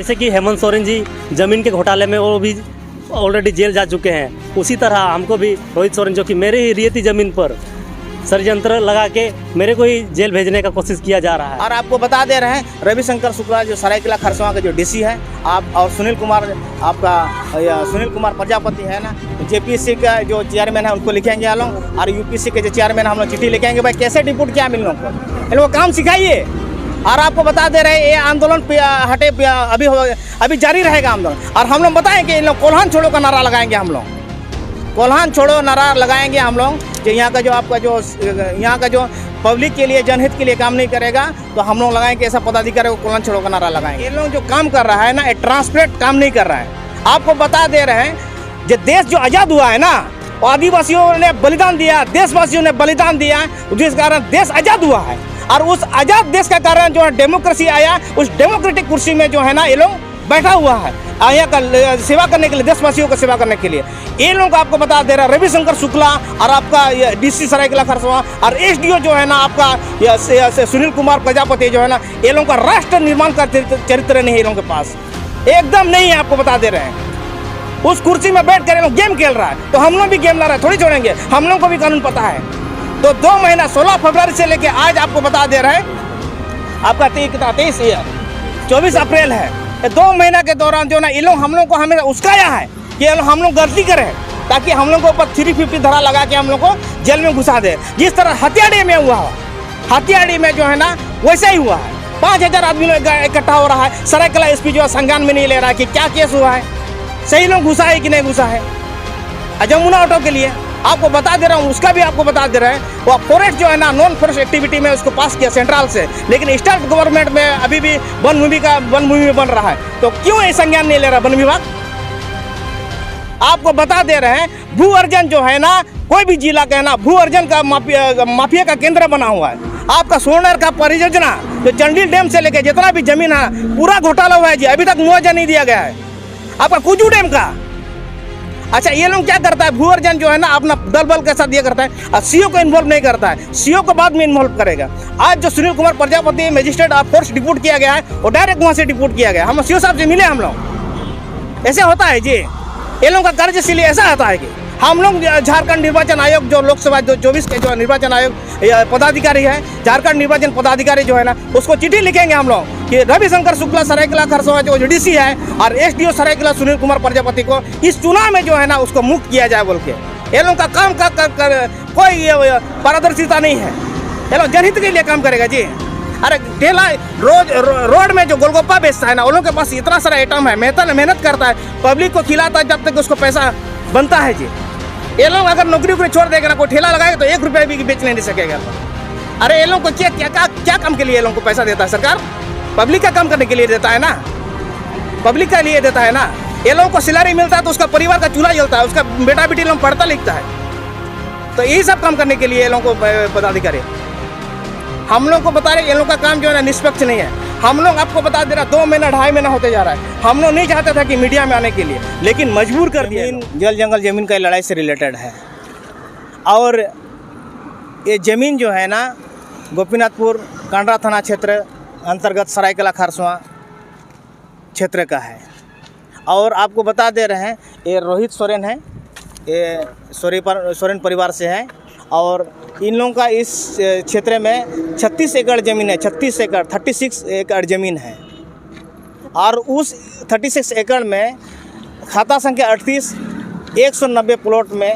जैसे कि हेमंत सोरेन जी जमीन के घोटाले में वो भी ऑलरेडी जेल जा चुके हैं, उसी तरह हमको भी रोहित सोरेन जो कि मेरे ही रियती ज़मीन पर षड्यंत्र लगा के मेरे को ही जेल भेजने का कोशिश किया जा रहा है। और आपको बता दे रहे हैं रविशंकर शुक्ला जो सरायकेला खरसावां के जो डीसी है आप, और सुनील कुमार सुनील कुमार प्रजापति है ना, जेपीएससी का जो चेयरमैन है उनको लिखेंगे हम लोग, और यूपीएससी के जो चेयरमैन हम लोग चिट्ठी लिखेंगे भाई कैसे डिप्यूट किया मिल लोग को, इन लोग काम सिखाइए। और आपको बता दे रहे हैं ये आंदोलन हटे अभी जारी रहेगा आंदोलन। और हम लोग बताएं कि इन लोग कोल्हान छोड़ो का नारा लगाएंगे, हम लोग कोल्हान छोड़ो नारा लगाएंगे हम लोग। जो यहाँ का जो आपका जो यहाँ का जो पब्लिक के लिए जनहित के लिए काम नहीं करेगा तो हम लोग लगाएंगे ऐसा पदाधिकारी को कोल्हान छोड़ो का नारा लगाएंगे। ये लोग जो काम कर रहा है ना ये ट्रांसपेरेंट काम नहीं कर रहा है। आपको बता दे रहे हैं जो देश जो आज़ाद हुआ है ना, आदिवासियों ने बलिदान दिया, देशवासियों ने बलिदान दिया, जिस कारण देश आज़ाद हुआ है। और उस आज़ाद देश का कारण जो है डेमोक्रेसी आया, उस डेमोक्रेटिक कुर्सी में जो है ना ये लोग बैठा हुआ है यहाँ का सेवा करने के लिए, देशवासियों को सेवा करने के लिए। ये लोग आपको बता दे रहा है रविशंकर शुक्ला और आपका डीसी सरायकेला खरसावां और एसडीओ जो है ना आपका सुनील कुमार प्रजापति जो है ना, ये लोगों का राष्ट्र निर्माण का चरित्र नहीं है, इन लोगों के पास एकदम नहीं है। आपको बता दे रहे हैं उस कुर्सी में बैठ कर ये लोग गेम खेल रहा है, तो हम लोग भी गेम ला रहे हैं, थोड़ी छोड़ेंगे, हम लोग को भी कानून पता है। तो 2 महीना 16 फरवरी से लेके आज आपको बता दे रहे हैं आपका 24 अप्रैल है, 2 महीना के दौरान जो ना ये लोग हम लोग को हमें उस्काया है कि हम लोग गलती करें ताकि हम लोग को ऊपर 350 धारा लगा के हम लोग को जेल में घुसा दे। जिस तरह हत्याड़ी में हुआ, हत्याड़ी में जो है ना वैसे ही हुआ है। 5000 आदमी इकट्ठा हो रहा है, सरायकेला एसपी जो है संज्ञान में नहीं ले रहा है कि क्या केस हुआ है, सही लोग घुसा है कि नहीं घुसा है। जमुना ऑटो के लिए आपको बता दे रहा हूँ, उसका भी आपको बता दे रहे हैं। वो फॉरेस्ट जो है ना नॉन फॉरेस्ट एक्टिविटी में उसको पास किया सेंट्रल से, लेकिन स्टेट गवर्नमेंट में अभी भी वन भूमि बन रहा है, तो क्यों ये संज्ञान नहीं ले रहा वन विभाग। आपको बता दे रहे हैं भू अर्जन जो है ना, कोई भी जिला का है ना भू अर्जन का माफिया का केंद्र बना हुआ है। आपका सोनर का परियोजना जो चंडील डैम से लेके जितना भी जमीन है पूरा घोटाला हुआ है जी, अभी तक मुआवजा नहीं दिया गया है। आपका कुजू डैम का, अच्छा ये लोग क्या करता है, भू अर्जन जो है ना अपना दल बल के साथ ये करता है और सीओ को इन्वॉल्व नहीं करता है, सीओ को बाद में इन्वॉल्व करेगा। आज जो Sunil Kumar Prajapati magistrate of force depute किया गया है वो डायरेक्ट वहाँ से डिप्यूट किया गया। हम सीओ साहब से मिले, हम लोग ऐसे होता है जी, ये लोगों का कार्य इसलिए ऐसा होता है कि हम लोग झारखंड निर्वाचन आयोग जो लोकसभा 24 के जो निर्वाचन आयोग पदाधिकारी है, झारखंड निर्वाचन पदाधिकारी जो है ना उसको चिट्ठी लिखेंगे हम लोग कि रविशंकर शुक्ला सरायकेला खरसावां जो डीसी है और एसडीओ सरायकेला सुनील कुमार प्रजापति को इस चुनाव में जो है ना उसको मुक्त किया जाए बोल के। ये लोगों का काम कोई पारदर्शिता नहीं है, ये लोग जनहित के लिए काम करेगा जी। अरे ठेला रोड में जो गोलगप्पा बेचता है ना, उन लोगों के पास इतना सारा आइटम है, मेहनत करता है, पब्लिक को खिलाता है जब तक उसको पैसा बनता है जी। ये लोग अगर नौकरी को छोड़ देगा ना, कोई ठेला लगाएगा तो 1 रुपया भी बेच नहीं सकेगा। अरे ये लोग को क्या काम के लिए ये लोग को पैसा देता है सरकार? पब्लिक का काम करने के लिए देता है ना, पब्लिक के लिए देता है ना। ये लोगों को सैलरी मिलता है तो उसका परिवार का चूल्हा जलता है, उसका बेटा बेटी लोग पढ़ता लिखता है, तो यही सब काम करने के लिए ये लोगों को पदाधिकारी हम लोग को बता रहे ये लोग का काम जो है ना निष्पक्ष नहीं है। हम लोग आपको बता दे रहा 2 महीना 2.5 महीना होते जा रहा है, हम लोग नहीं चाहते थे कि मीडिया में आने के लिए, लेकिन मजबूर कर दिया। जल जंगल जमीन का लड़ाई से रिलेटेड है और ये ज़मीन जो है ना गोपीनाथपुर कांडरा थाना क्षेत्र अंतर्गत सरायकेला खरसावां क्षेत्र का है। और आपको बता दे रहे हैं ये रोहित सोरेन है, ये सोरेन परिवार से है और इन लोगों का इस क्षेत्र में 36 एकड़ ज़मीन है, 36 एकड़ ज़मीन है। और उस 36 एकड़ में खाता संख्या 38 190 प्लॉट में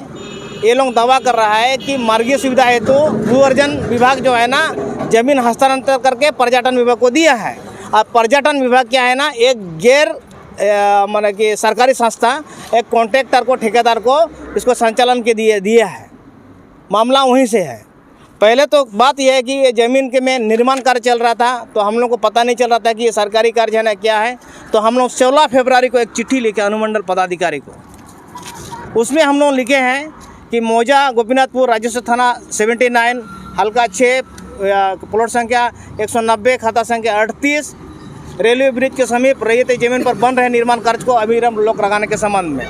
ये लोग दावा कर रहा है कि मार्गीय सुविधा हेतु भू अर्जन विभाग जो है ना ज़मीन हस्तांतरण करके पर्यटन विभाग को दिया है। अब पर्यटन विभाग क्या है ना एक गैर माने कि सरकारी संस्था एक कॉन्ट्रैक्टर को, ठेकेदार को इसको संचालन के दिया है। मामला वहीं से है। पहले तो बात यह है कि ये ज़मीन के में निर्माण कार्य चल रहा था, तो हम लोग को पता नहीं चल रहा था कि ये सरकारी कार्य है ना क्या है। तो हम लोग 16 फरवरी को एक चिट्ठी लिखे अनुमंडल पदाधिकारी को, उसमें हम लोग लिखे हैं कि मौजा गोपीनाथपुर राजस्व थाना 79 हल्का 6 प्लॉट संख्या 190 खाता संख्या 38 रेलवे ब्रिज के समीप रैयती जमीन पर बन रहे निर्माण कार्य को अविलंब रोक लगाने के संबंध में।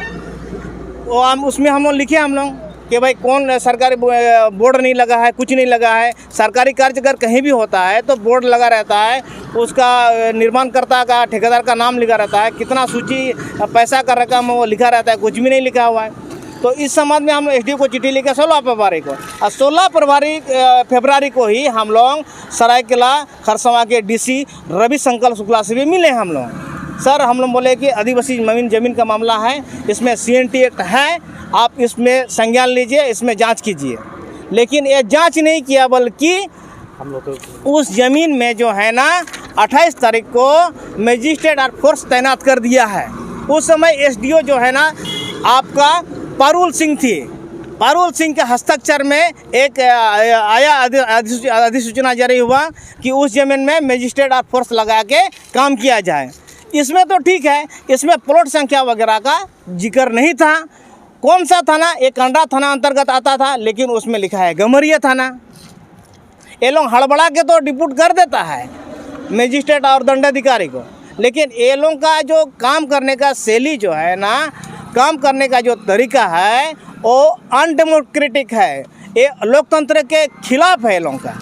वो उसमें हम लोग लिखे हम लोग कि भाई कौन सरकारी बोर्ड नहीं लगा है, कुछ नहीं लगा है। सरकारी कार्य अगर कहीं भी होता है तो बोर्ड लगा रहता है, उसका निर्माणकर्ता का, ठेकेदार का नाम लिखा रहता है, कितना सूची पैसा का रकम वो लिखा रहता है, कुछ भी नहीं लिखा हुआ है। तो इस संबंध में हम एसडीओ को चिट्ठी लिखे 16 फरवरी को, और 16 फरवरी को ही हम लोग सरायकेला खरसवा के डीसी रविशंकर शुक्ला से भी मिले हम लोग। सर हम लोग बोले कि आदिवासी ज़मीन का मामला है, इसमें CNT एक्ट है, आप इसमें संज्ञान लीजिए, इसमें जांच कीजिए। लेकिन ये जांच नहीं किया, बल्कि हम लोग उस ज़मीन में जो है ना 28 तारीख को मजिस्ट्रेट और फोर्स तैनात कर दिया है। उस समय एसडीओ जो है ना आपका पारुल सिंह थी। पारुल सिंह के हस्ताक्षर में एक आया अधिसूचना जारी हुआ कि उस ज़मीन में मजिस्ट्रेट और फोर्स लगा के काम किया जाए। इसमें तो ठीक है, इसमें प्लॉट संख्या वगैरह का जिक्र नहीं था। कौन सा थाना? एक कंडा थाना अंतर्गत आता था, लेकिन उसमें लिखा है गमरिया थाना। ये लोग हड़बड़ा के तो डिप्यूट कर देता है मजिस्ट्रेट और दंडाधिकारी को, लेकिन ये लोग का जो काम करने का शैली जो है ना, काम करने का जो तरीका है वो अनडेमोक्रेटिक है, ये लोकतंत्र के खिलाफ है ये लोगों का।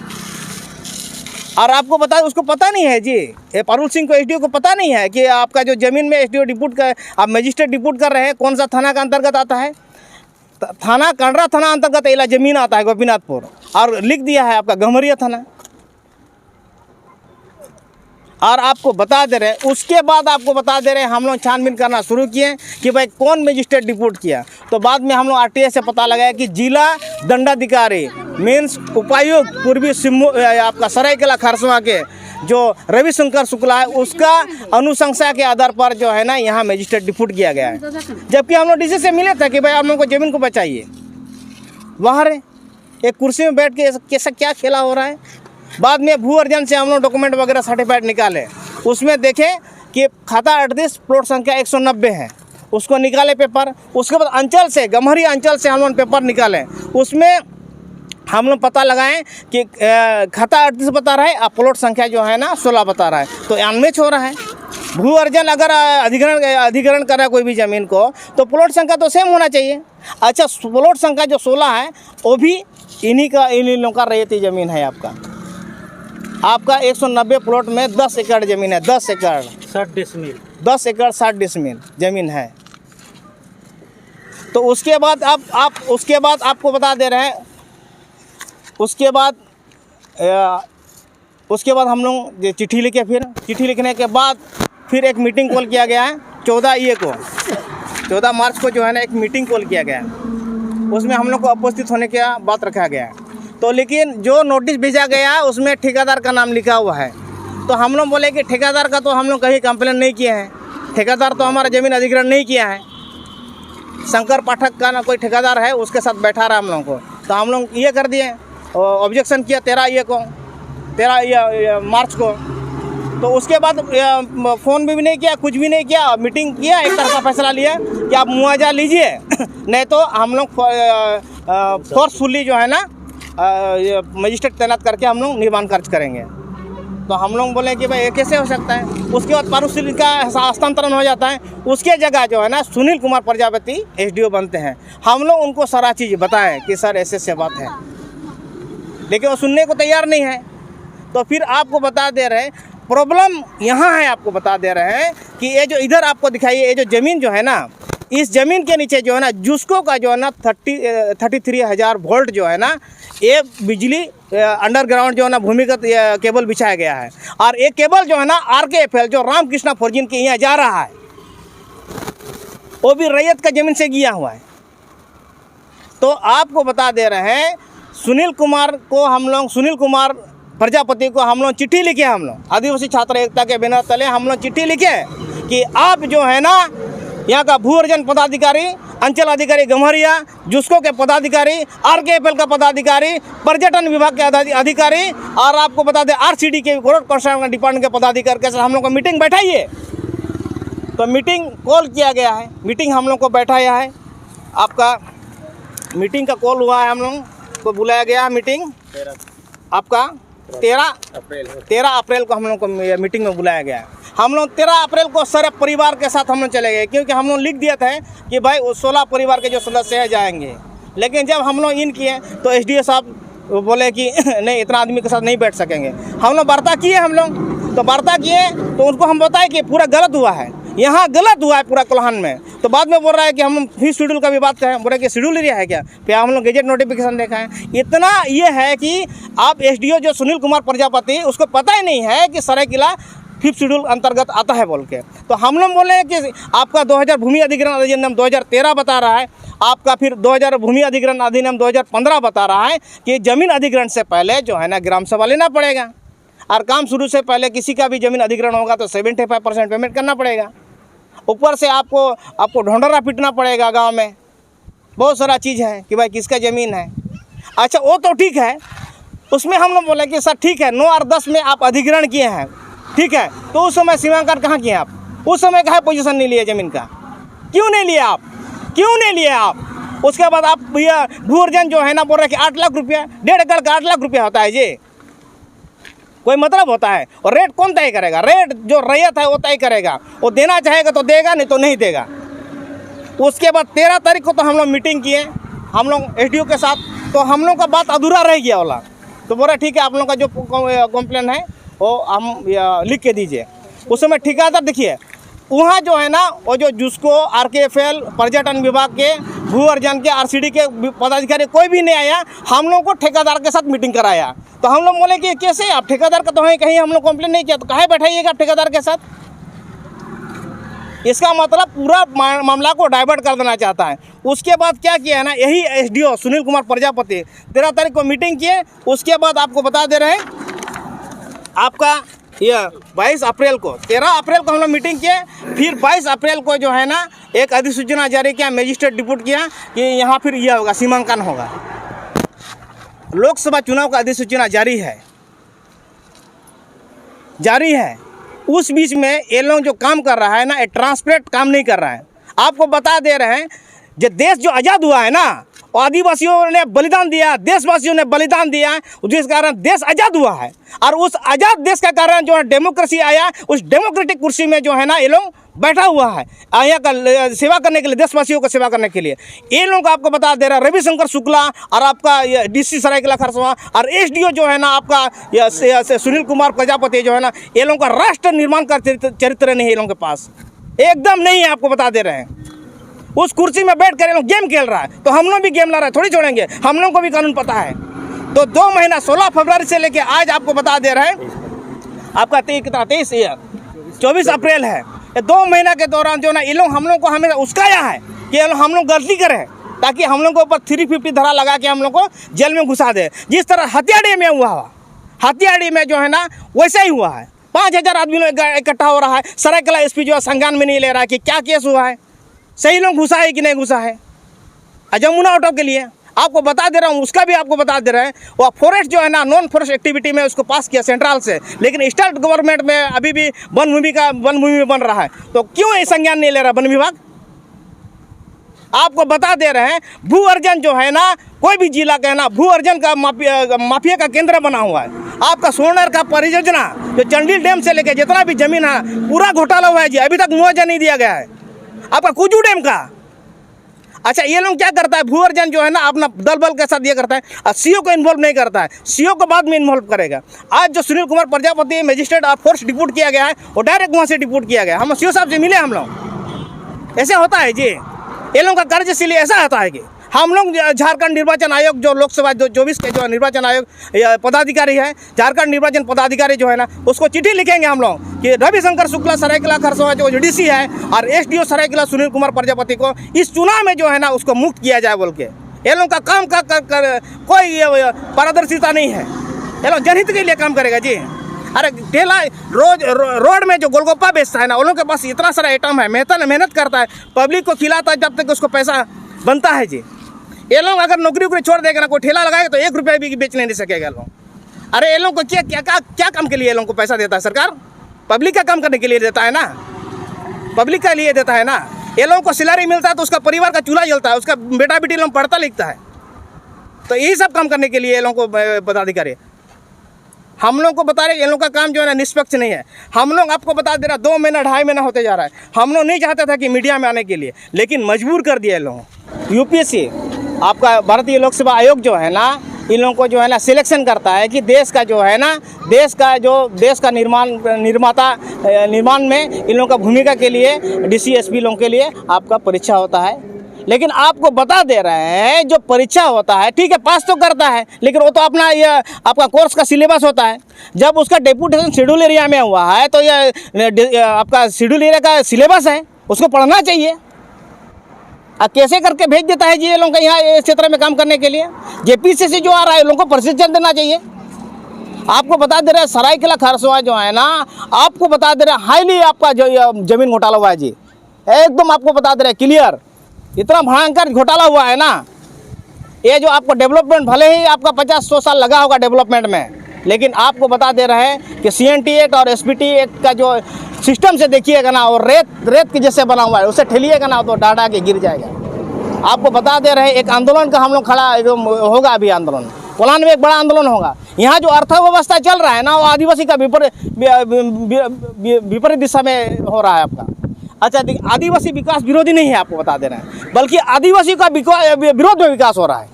और आपको पता है, उसको पता नहीं है जी, ये पारुल सिंह को एसडीओ को पता नहीं है कि आपका जो ज़मीन में एसडीओ डिप्यूट कर, आप मजिस्ट्रेट डिप्यूट कर रहे हैं, कौन सा थाना का अंतर्गत आता है। थाना कंडरा थाना अंतर्गत इला ज़मीन आता है गोपीनाथपुर, और लिख दिया है आपका गमरिया थाना। और आपको बता दे रहे, उसके बाद आपको बता दे रहे हम लोग छानबीन करना शुरू किए कि भाई कौन मजिस्ट्रेट डिप्यूट किया। तो बाद में हम लोग आरटीआई से पता लगाया कि जिला दंडाधिकारी मीन्स उपायुक्त पूर्वी सिम्मू आपका सरायकेला खरसवा के जो रविशंकर शुक्ला है, उसका अनुशंसा के आधार पर जो है ना यहाँ मजिस्ट्रेट डिप्यूट किया गया है। जबकि हम लोग डीसी से मिले थे कि भाई आप लोगों को ज़मीन को बचाइए। बाहर एक कुर्सी में बैठ के कैसा क्या खेला हो रहा है। बाद में भू अर्जन से हम लोग डॉक्यूमेंट वगैरह सर्टिफाइड निकाले, उसमें देखे कि खाता 38 प्लॉट संख्या 190 है, उसको निकाले पेपर। उसके बाद अंचल से, गम्हरी अंचल से हम लोग पेपर निकाले, उसमें हम लोग पता लगाएं कि खाता 38 बता रहा है और प्लॉट संख्या जो है ना 16 बता रहा है, तो अनमैच हो रहा है। भू अर्जन अगर अधिग्रहण कर रहा है कोई भी ज़मीन को, तो प्लॉट संख्या तो सेम होना चाहिए। अच्छा, प्लॉट संख्या जो 16 है वो भी इन्हीं लोगों का रैयती ज़मीन है। आपका 190 प्लॉट में 10 एकड़ ज़मीन है, 10 एकड़ 60 डिसमिल 10 एकड़ 60 डिसमिल ज़मीन है। तो उसके बाद उसके बाद आपको बता दे रहे हैं, उसके बाद हम लोग चिट्ठी लिखे। फिर चिट्ठी लिखने के बाद फिर एक मीटिंग कॉल किया गया है 14 मार्च को जो है ना एक मीटिंग कॉल किया गया है। उसमें हम लोग को उपस्थित होने का बात रखा गया है। तो लेकिन जो नोटिस भेजा गया है उसमें ठेकेदार का नाम लिखा हुआ है। तो हम लोग बोले कि ठेकेदार का तो हम लोग कहीं कंप्लेन नहीं किए हैं, ठेकेदार तो हमारा ज़मीन अधिग्रहण नहीं किया है। शंकर पाठक का ना कोई ठेकेदार है, उसके साथ बैठा रहा हम लोगों को। तो हम लोग ये कर दिए, ऑब्जेक्शन किया 13 मार्च को। तो उसके बाद फ़ोन भी नहीं किया, कुछ भी नहीं किया, मीटिंग किया, एक तरफा फैसला लिया कि आप मुआवजा लीजिए नहीं तो हम लोग फोर्सफुली जो है ना मजिस्ट्रेट तैनात करके हम लोग निर्माण कार्य करेंगे। तो हम लोग बोले कि भाई ये कैसे हो सकता है। उसके बाद पारुल सिंह का हस्तांतरण हो जाता है, उसके जगह जो है ना सुनील कुमार प्रजापति एसडीओ बनते हैं। हम लोग उनको सारा चीज़ बताएं कि सर ऐसे बात है, लेकिन वो सुनने को तैयार नहीं है। तो फिर आपको बता दे रहे प्रॉब्लम यहाँ है, आपको बता दे रहे हैं कि ये जो इधर आपको दिखाई, ये जो ज़मीन जो है ना, इस ज़मीन के नीचे जो है ना जुस्को का जो है ना 33,000 वोल्ट जो है ना, ये बिजली अंडरग्राउंड जो है ना भूमिगत केबल बिछाया गया है। और एक केबल जो है ना RKFL जो रामकृष्णा फॉर्जिन के यहाँ जा रहा है, वो भी रैयत का ज़मीन से गया हुआ है। तो आपको बता दे रहे हैं सुनील कुमार प्रजापति को हम लोग चिट्ठी लिखे, हम लोग आदिवासी छात्र एकता के बैनर तले हम लोग चिट्ठी लिखे कि आप जो है ना यहाँ का भू अर्जन पदाधिकारी, अंचल अधिकारी गम्हरिया, जुस्को के पदाधिकारी, RKFL का पदाधिकारी, पर्यटन विभाग के अधिकारी, और आपको बता दें RCD के रोड कंस्ट्रक्शन डिपार्टमेंट के पदाधिकारी के साथ हम लोग को मीटिंग बैठाइए। तो मीटिंग कॉल किया गया है, मीटिंग हम लोग को बैठाया है। आपका मीटिंग का कॉल हुआ है, हम लोग को बुलाया गया है। मीटिंग आपका 13 अप्रैल को हम लोग को मीटिंग में बुलाया गया है। हम लोग 13 अप्रैल को सारे परिवार के साथ हम लोग चले गए, क्योंकि हम लोग लिख दिया था कि भाई 16 परिवार के जो सदस्य हैं जाएंगे। लेकिन जब हम लोग इन किए तो एसडीओ साहब बोले कि नहीं, इतना आदमी के साथ नहीं बैठ सकेंगे। हम लोग वार्ता किए, तो वार्ता किए तो उनको हम बताए कि पूरा गलत हुआ है, यहाँ गलत हुआ है पूरा कोल्हान में। तो बाद में बोल रहा है कि हम फिर शेड्यूल का भी बात करें, बोल रहे कि शेड्यूल एरिया है क्या, फिर हम लोग गेजेट नोटिफिकेशन देखा है। इतना ये है कि आप एसडीओ जो सुनील कुमार प्रजापति, उसको पता ही नहीं है कि सरायकेला 5th शेड्यूल अंतर्गत आता है बोल के। तो हम लोग बोले कि आपका 2000 भूमि अधिग्रहण अधिनियम 2013 बता रहा है, आपका फिर 2000 भूमि अधिग्रहण अधिनियम 2015 बता रहा है कि ज़मीन अधिग्रहण से पहले जो है ना ग्राम सभा लेना पड़ेगा, और काम शुरू से पहले किसी का भी ज़मीन अधिग्रहण होगा तो 75% पेमेंट करना पड़ेगा। ऊपर से आपको ढोंढरा पीटना पड़ेगा गांव में, बहुत सारा चीज़ है कि भाई किसका ज़मीन है। अच्छा, वो तो ठीक है, उसमें हम लोग बोले कि सर ठीक है 9 और 10 में आप अधिग्रहण किए हैं, ठीक है, तो उस समय सीमांकन कहाँ किए आप, उस समय कहाँ पोजीशन नहीं लिया ज़मीन का, क्यों नहीं लिया आप, क्यों नहीं लिया आप। उसके बाद आप भैया भू अर्जन जो है ना बोल रहे कि 8 लाख रुपया, 1.5 एकड़ का 8 लाख रुपया होता है जी, कोई मतलब होता है। और रेट कौन तय करेगा, रेट जो रैयत है वो तय करेगा, वो देना चाहेगा तो देगा, नहीं तो नहीं देगा। उसके बाद 13 तारीख को तो हम लोग मीटिंग किए हम लोग एसडीओ के साथ, तो हम लोग का बात अधूरा रह गया वाला। तो बोला ठीक है, आप लोग का जो कंप्लेन है वो हम लिख के दीजिए। उस समय ठेकेदार देखिए वहाँ जो है ना, वो जो जुस्को, आरकेएफएल, पर्यटन विभाग के, भू अर्जन के, आरसीडी के पदाधिकारी कोई भी नहीं आया, हम लोग को ठेकेदार के साथ मीटिंग कराया। तो हम लोग बोले कि कैसे आप ठेकेदार का तो है, कहीं हम लोग कंप्लेन नहीं किया, तो कहाँ बैठाइएगा आप ठेकेदार के साथ। इसका मतलब पूरा मामला को डाइवर्ट कर देना चाहता है। उसके बाद क्या किया है ना, यही एसडीओ सुनील कुमार प्रजापति 13 तारीख को मीटिंग किए। उसके बाद आपको बता दे रहे हैं, आपका यह 22 अप्रैल को, 13 अप्रैल को हम लोग मीटिंग किए, फिर 22 अप्रैल को जो है ना एक अधिसूचना जारी किया, मजिस्ट्रेट डिप्यूट किया कि यहाँ फिर यह होगा, सीमांकन होगा। लोकसभा चुनाव का अधिसूचना जारी है। उस बीच में ये लोग जो काम कर रहा है ना, ये ट्रांसपेरेंट काम नहीं कर रहा है। आपको बता दे रहे हैं, जो देश जो आज़ाद हुआ है ना, आदिवासियों ने बलिदान दिया, देशवासियों ने बलिदान दिया, जिस कारण देश आज़ाद हुआ है। और उस आज़ाद देश का कारण जो है डेमोक्रेसी आया, उस डेमोक्रेटिक कुर्सी में जो है ना ये लोग बैठा हुआ है, यहाँ का सेवा करने के लिए, देशवासियों को सेवा करने के लिए। ये लोग आपको बता दे रहा है, रविशंकर शुक्ला और आपका डीसी सरायकेला खरसावां और एसडीओ जो है ना आपका सुनील कुमार प्रजापति जो है ना, ये लोगों का राष्ट्र निर्माण का चरित्र नहीं है, ये लोगों के पास एकदम नहीं है। आपको बता दे रहे हैं, उस कुर्सी में बैठ कर ये लोग गेम खेल रहा है, तो हम लोग भी गेम ला रहे हैं, थोड़ी छोड़ेंगे, हम लोग को भी कानून पता है। तो 2 महीना 16 फरवरी से लेके आज आपको बता दे रहे हैं, आपका 24 अप्रैल है, 2 महीना के दौरान जो ना ये लोग हम लोग को हमें उसकाया है कि हम लोग गलती करें, ताकि हम लोग के ऊपर 350 धारा लगा के हम लोग को जेल में घुसा दे। जिस तरह हत्याड़ी में हुआ, हत्याड़ी में जो है ना वैसा ही हुआ है। 5000 आदमी लोग इकट्ठा हो रहा है, सरायकेला एसपी जो है संज्ञान में नहीं ले रहा है कि क्या केस हुआ है, सही लोग घुसा है कि नहीं घुसा है। जमुना ऑटो के लिए आपको बता दे रहा हूँ, उसका भी आपको बता दे रहे हैं, वो फॉरेस्ट जो है ना नॉन फॉरेस्ट एक्टिविटी में उसको पास किया सेंट्रल से, लेकिन स्टेट गवर्नमेंट में अभी भी वन भूमि बन रहा है। तो क्यों ये संज्ञान नहीं ले रहा वन विभाग। आपको बता दे रहे हैं, भू अर्जन जो है ना, कोई भी जिला का है ना, भू अर्जन का माफिया का केंद्र बना हुआ है। आपका सोनर का परियोजना जो चंडील डैम से लेके जितना भी जमीन है पूरा घोटाला हुआ है जी, अभी तक मुआवजा नहीं दिया गया है। आपका कुजू डैम का, अच्छा ये लोग क्या करता है, भू अर्जन जो है ना अपना दल बल के साथ ये करता है, और सीओ को इन्वॉल्व नहीं करता है, सीओ को बाद में इन्वॉल्व करेगा। आज जो सुनील कुमार प्रजापति मजिस्ट्रेट और फोर्स डिप्यूट किया गया है, वो डायरेक्ट वहाँ से डिप्यूट किया गया। हम सीओ साहब से मिले हम लोग, ऐसे होता है जी, ये लोगों का कार्य इसीलिए ऐसा होता है कि हम लोग झारखंड निर्वाचन आयोग जो लोकसभा 24 के जो निर्वाचन आयोग पदाधिकारी है, झारखंड निर्वाचन पदाधिकारी जो है ना, उसको चिट्ठी लिखेंगे हम लोग कि रविशंकर शुक्ला सरायकेला खरसावां जो डीसी है और एसडीओ सरायकेला सुनील कुमार प्रजापति को इस चुनाव में जो है ना उसको मुक्त किया जाए बोल के। ये लोग का काम कोई पारदर्शिता नहीं है, ये लोग जनहित के लिए काम करेगा जी। अरे ठेला रोड में जो गोलगप्पा बेचता है ना, उन लोगों के पास इतना सारा आइटम है, मेहनत करता है, पब्लिक को खिलाता है जब तक उसको पैसा बनता है जी। ये लोग अगर नौकरी छोड़ देगा ना, कोई ठेला लगाएगा तो 1 रुपया भी बेच नहीं सकेगा लोग। अरे ये लोग को क्या काम के लिए ये लोग को पैसा देता है सरकार, पब्लिक का काम करने के लिए देता है ना, पब्लिक के लिए देता है ना। ये लोगों को सैलरी मिलता है तो उसका परिवार का चूल्हा जलता है, उसका बेटा बेटी लोग पढ़ता लिखता है, तो यही सब काम करने के लिए ये लोगों को पदाधिकारी। हम लोग को बता रहे ये लोग का काम जो है ना निष्पक्ष नहीं है। हम लोग आपको बता दे रहा 2 महीना 2.5 महीना होते जा रहा है। हम लोग नहीं चाहते थे कि मीडिया में आने के लिए, लेकिन मजबूर कर दिया लोग। यूपीएससी आपका भारतीय लोक सेवा आयोग जो है ना, इन लोगों को जो है ना सिलेक्शन करता है कि देश का जो है ना, देश का निर्माण में इन लोगों का भूमिका के लिए DCSP लोगों के लिए आपका परीक्षा होता है। लेकिन आपको बता दे रहे हैं जो परीक्षा होता है, ठीक है पास तो करता है, लेकिन वो तो अपना ये आपका कोर्स का सिलेबस होता है। जब उसका डेपुटेशन शेड्यूल एरिया में हुआ है तो ये आपका शेड्यूल एरिया का सिलेबस है, उसको पढ़ना चाहिए। कैसे करके भेज देता है जी ये लोग यहाँ इस क्षेत्र में काम करने के लिए। JPC से जो आ रहा है लोगों को प्रशिक्षण देना चाहिए। आपको बता दे रहे हैं सरायकेला खरसवां जो है ना, आपको बता दे रहे हैं हाईली आपका जो जमीन घोटाला हुआ है जी, एकदम आपको बता दे रहे हैं क्लियर, इतना भयंकर घोटाला हुआ है ना। ये जो आपको डेवलपमेंट भले ही आपका 50-100 साल लगा होगा डेवलपमेंट में, लेकिन आपको बता दे रहे हैं कि CNT एक्ट और SPT एक्ट का जो सिस्टम से देखिएगा ना, और रेत के जैसे बना हुआ है, उसे ठेलिएगा ना तो डाटा के गिर जाएगा। आपको बता दे रहे हैं एक आंदोलन का हम लोग खड़ा एकदम होगा, अभी आंदोलन कोलान में एक बड़ा आंदोलन होगा। यहाँ जो अर्थव्यवस्था चल रहा है ना, वो आदिवासी का विपरीत दिशा में हो रहा है आपका। अच्छा, आदिवासी विकास विरोधी नहीं है, आपको बता दे रहे हैं, बल्कि आदिवासी का विरोध में विकास हो रहा है।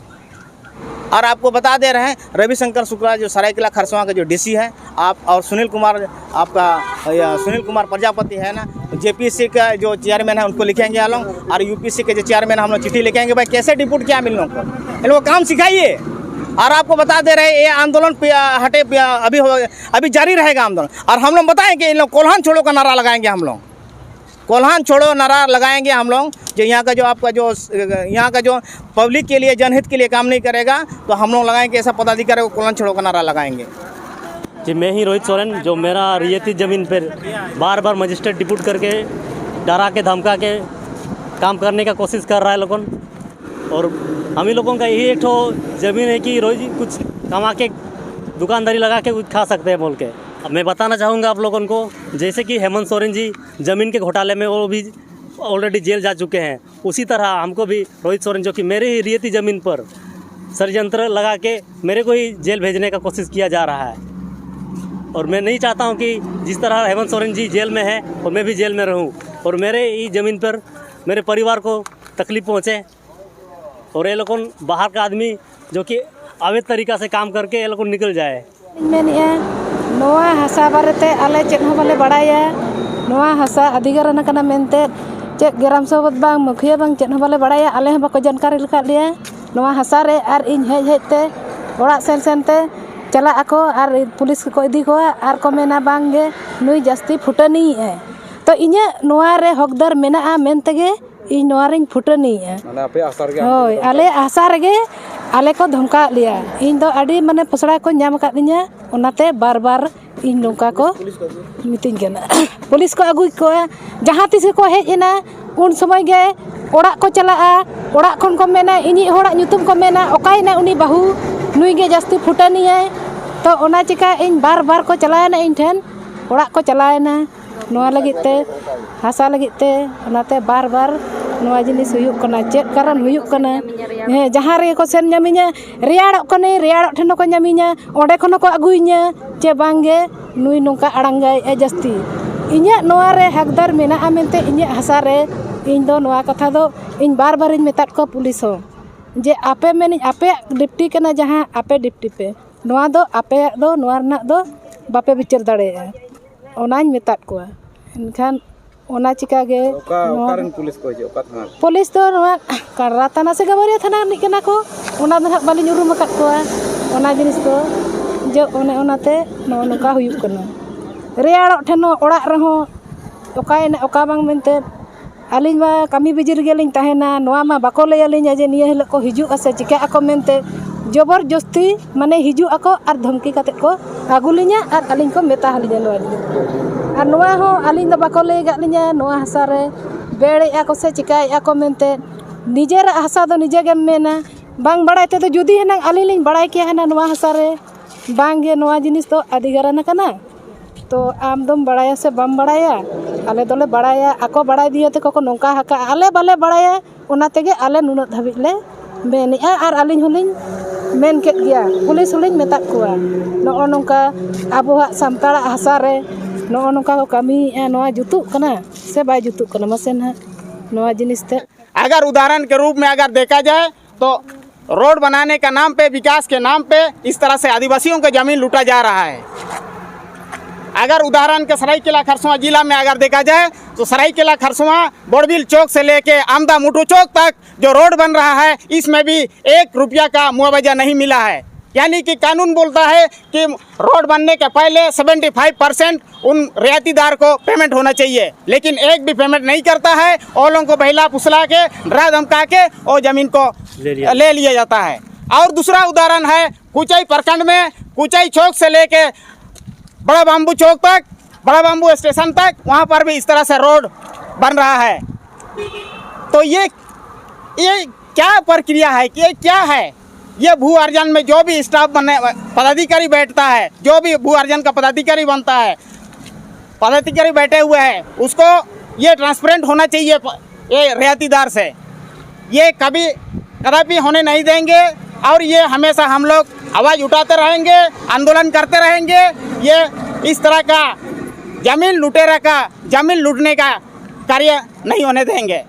और आपको बता दे रहे हैं रविशंकर शुक्ला जो सरायकेला खरसवां का जो DC है आप, और सुनील कुमार प्रजापति है ना, JPC का जो चेयरमैन है, उनको लिखेंगे हम लोग। और UPC के जो चेयरमैन हम लोग चिट्ठी लिखेंगे, भाई कैसे डिप्यूट किया मिल लोगों को, इन लोगों को काम सिखाइए। और आपको बता दे रहे हैं ये आंदोलन अभी जारी रहेगा आंदोलन। और हम लोग बताएं कि इन लोग कोल्हान छोड़ो का नारा लगाएंगे, हम लोग कोल्हान छोड़ो नारा लगाएंगे हम लोग। जो यहाँ का जो आपका जो यहाँ का जो पब्लिक के लिए जनहित के लिए काम नहीं करेगा तो हम लोग लगाएंगे, ऐसा पदाधिकारी को कोल्हान छोड़ो का नारा लगाएंगे। जी, मैं ही रोहित सोरेन, जो मेरा रियायती ज़मीन पर बार बार मजिस्ट्रेट डिप्यूट करके डरा के धमका के काम करने का कोशिश कर रहा है लोगों। और हम ही लोगों का यही एक ठो ज़मीन है कि रोज कुछ कमा के दुकानदारी लगा के कुछ खा सकते हैं बोल के। अब मैं बताना चाहूँगा आप लोगों को, जैसे कि हेमंत सोरेन जी ज़मीन के घोटाले में वो भी ऑलरेडी जेल जा चुके हैं, उसी तरह हमको भी रोहित सोरेन, जो कि मेरे ही रियायती ज़मीन पर षड्यंत्र लगा के मेरे को ही जेल भेजने का कोशिश किया जा रहा है। और मैं नहीं चाहता हूं कि जिस तरह हेमंत सोरेन जी जेल में है और मैं भी जेल में रहूं और मेरे ही ज़मीन पर मेरे परिवार को तकलीफ़ पहुंचे। और ये लोगों बाहर का आदमी जो कि अवैध तरीक़ा से काम करके ये लोग निकल जाए। नोआ हसा बारेते आले चेत हो बाले बड़ाया, नोआ हसा अधिकारण कना मेनते चेक ग्राम सभा बांग मुखिया बांग चेत हो बाले बड़ाया, आले हबा को जानकारी लखा लिया नोआ हसा रे। आर इन हेजते ओड़ा सेनते चला आको आर पुलिस को इदी को आर को मेना बांगे नुई जास्ती फुटनी है। तो इन्या नोआ रे हकदार मेना मेनतेगे इन नोआ रिंग फुटनी है। होय आले आसा रेगे आले को धमका लिया। इन दो अड़ी माने फसड़ा को नाम का दिया, ओनाते बार बार इन नौका को मितिंग केना पुलिस को अगुई को जहाँ तिस को हेज एना उन समय गे ओड़ा को चला, ओड़ा खन को मेना इनी होड़ा ᱧᱩᱛᱩᱢ को मेना ओकायना उनी बाहू नुई गे जास्ती फुटानी है। तो ओना चिका इन बार बार को चलायना इन ठेन ओड़ा को चलायना नोआ लगिते हासा लगिते, ओनाते बार बार नोआ जिनिस हुयुक कना चेक कारण हुयुक कना जहाँ रे को सेन ᱧᱟᱢᱤᱧᱟ रेयाड़ो कने रेयाड़ो ठेन को ᱧᱟᱢᱤᱧᱟ ओंडे खन को अगुइᱧᱟ चे बांगे नुई नोंका अड़ांगाय ए जास्ती इᱧᱟ नोआ रे हकदार मेना मेनते इᱧा हासा रे। इन दो नोआ कथा दो इन बार बार इन मेताट को पुलिस हो जे आपे मेन आपे डिप्टी कना जहाँ आपे डिप्टी पे नोआ दो आपे दो नोआ रना दो बापे विचार दाड़ेया ओनाñ मेताट को। इनखान ओना चिका गे पुलिस तो नोआ कारा थाना से गबरिया थाना निक कना को ओना दो हां बालिñ उरुम अकात को ओना जिनिस को जो ओने ओनाते नो नोका हुयुक कना रेयाड़ो ठेन ओड़ा रहो ओकायना ओका बांग मेनते आलिñ मा कमी बिजी रेगेलिñ तहेना नोआ मा बाको लैयालिñ जे निया हिलो को हिजुआ से चिका आको मेनते जबरदस्ती माने हिजु आको और धमकी काते को आगुलिña और आलिñ को मेता हलिña नोआ और नोआ हो आलिñ दो बाको लैय गालिña नोआ हासा रे बेड़े आको से चिकाय आको मेनते निजेर हासा दो निजे गेम मेना बांग बड़ाय ते तो जुदी हना आलिñ लिñ बड़ाय के हना नोआ हासा रे बांगे नोआ जिनिस तो अधिकारण कना। तो आम दम बड़ाया से बम बड़ाया आले दोले बड़ाया आको बड़ाय दिए ते को नोंका हका आले बाले बड़ाया ओना तेगे आले नुना धाबिज ले मेनिया और आलिñ होलिñ मेन केट गया पुलिस होलिñ मेतात कोआ नो नोंका आबोहा सामताड़ा हासा रे नो नोंका को कमी नोआ जुतुक कना से बाय जुतुक कना मसे ना नोआ जिनिस ते। अगर उदाहरण के रूप में अगर देखा जाए तो रोड बनाने का नाम पे, विकास के नाम पे इस तरह से आदिवासियों की ज़मीन लूटा जा रहा है। अगर उदाहरण के सरायकेला खरसुआ जिला में अगर देखा जाए तो सरायकेला खरसुआ बोड़बिल चौक से लेके आमदा मुटू चौक तक जो रोड बन रहा है, इसमें भी 1 रुपया का मुआवजा नहीं मिला है। यानी कि कानून बोलता है कि रोड बनने के पहले 75% उन रियातीदार को पेमेंट होना चाहिए, लेकिन एक भी पेमेंट नहीं करता है। और लोगों को बहला फुसला के, डरा धमका के और ज़मीन को ले लिया जाता है। और दूसरा उदाहरण है कुचाई प्रखंड में, कुचाई चौक से लेके बड़ा बाम्बू चौक तक, बड़ा बाम्बू स्टेशन तक, वहाँ पर भी इस तरह से रोड बन रहा है। तो ये क्या प्रक्रिया है, ये क्या है? ये भू अर्जन में जो भी स्टाफ बने, पदाधिकारी बैठता है, जो भी भू अर्जन का पदाधिकारी बनता है, पदाधिकारी बैठे हुए हैं, उसको ये ट्रांसपेरेंट होना चाहिए ये रियातीदार से। ये कदापि होने नहीं देंगे और ये हमेशा हम लोग आवाज़ उठाते रहेंगे, आंदोलन करते रहेंगे। ये इस तरह का ज़मीन लुटेरा का ज़मीन लूटने का कार्य नहीं होने देंगे।